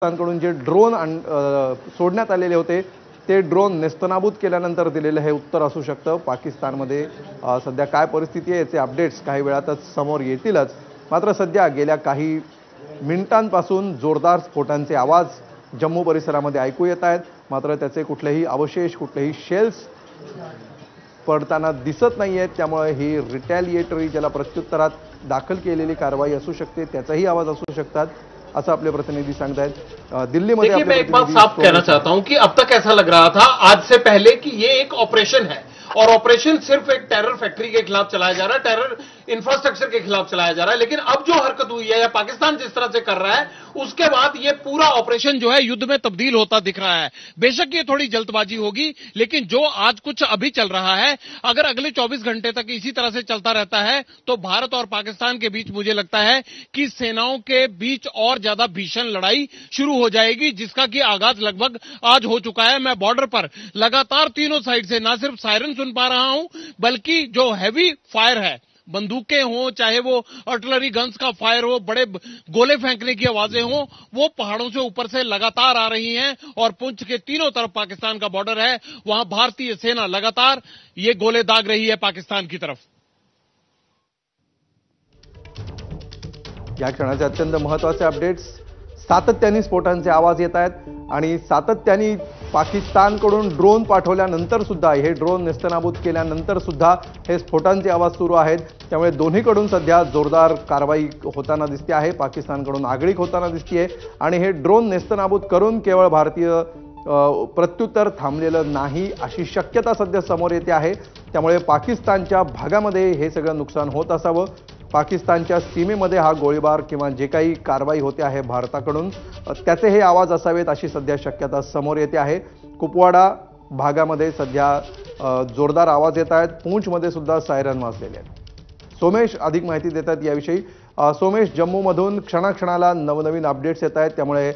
पाकिस्तानकडून जे ड्रोन सोडण्यात आलेले होते ते ड्रोन नेस्तनाबूत केल्यानंतर दिलेलं हे उत्तर असू शकतं। पाकिस्तानमध्ये सध्या काय परिस्थिती आहे याचे अपडेट्स काही वेळातच समोर येतीलच। मात्र सध्या गेल्या काही मिनिटांपासून जोरदार स्फोटांचे आवाज जम्मू परिसरामध्ये ऐकू येत आहेत। मात्र त्याचे कुठलेही अवशेष कुठलेही शेल्स पडताना दिसत नाहीयेत। त्यामुळे ही रिटॅलिएटरी ज्याला प्रत्युत्तरात दाखल केलेली कारवाई असू शकते त्याचाही आवाज असू शकतात ऐसा अपने प्रतिनिधि सांगतायत। दिल्ली में देखिए मैं एक बात साफ कहना चाहता हूं कि अब तक ऐसा लग रहा था आज से पहले कि ये एक ऑपरेशन है और ऑपरेशन सिर्फ एक टेरर फैक्ट्री के खिलाफ चलाया जा रहा है, टेरर इंफ्रास्ट्रक्चर के खिलाफ चलाया जा रहा है। लेकिन अब जो हरकत हुई है या पाकिस्तान जिस तरह से कर रहा है उसके बाद ये पूरा ऑपरेशन जो है युद्ध में तब्दील होता दिख रहा है। बेशक ये थोड़ी जल्दबाजी होगी लेकिन जो आज कुछ अभी चल रहा है अगर अगले 24 घंटे तक इसी तरह से चलता रहता है तो भारत और पाकिस्तान के बीच मुझे लगता है कि सेनाओं के बीच और ज्यादा भीषण लड़ाई शुरू हो जाएगी, जिसका कि आगाज लगभग आज हो चुका है। मैं बॉर्डर पर लगातार तीनों साइड से ना सिर्फ सायरन सुन पा रहा हूं बल्कि जो हैवी फायर है, बंदूकें हो चाहे वो आर्टिलरी गन्स का फायर हो, बड़े गोले फेंकने की आवाजें हो, वो पहाड़ों से ऊपर से लगातार आ रही हैं। और पुंछ के तीनों तरफ पाकिस्तान का बॉर्डर है, वहां भारतीय सेना लगातार ये गोले दाग रही है पाकिस्तान की तरफ। या क्षणाचे अत्यंत महत्त्वाचे अपडेट्स सातत्याने स्फोटांचे आवाज येत आहेत आणि सातत्याने पाकिस्तानकडून ड्रोन पाठवल्यानंतर सुद्धा हे ड्रोन नेस्तनाबूत केल्यानंतर सुद्धा हे स्फोटांचे आवाज सुरू आहेत। त्यामुळे दोन्हीकडून सध्या जोरदार कारवाई होताना दिसते आहे, पाकिस्तानकडून आगळीक होताना दिसते आणि हे ड्रोन नेस्तनाबूत करून केवळ भारतीय प्रत्युत्तर थांबलेलं नाही अशी शक्यता सध्या समोर येते आहे। त्यामुळे पाकिस्तानच्या भागामध्ये हे सगळं नुकसान होत असावं, पाकिस्तानच्या सीमेमध्ये हा गोळीबार किंवा जे काही कारवाई होते आहे भारताकडून त्याचे हे आवाज असावेत अशी सध्या शक्यता समोर येते आहे। कुपवाडा भागामध्ये सध्या जोरदार आवाज येत आहेत, पूंछमध्ये सुद्धा सायरन वाजलेले आहेत। सोमेश अधिक माहिती देतात याविषयी। सोमेश, जम्मूमधून क्षणाक्षणाला नवनवीन अपडेट्स येत आहेत, त्यामुळे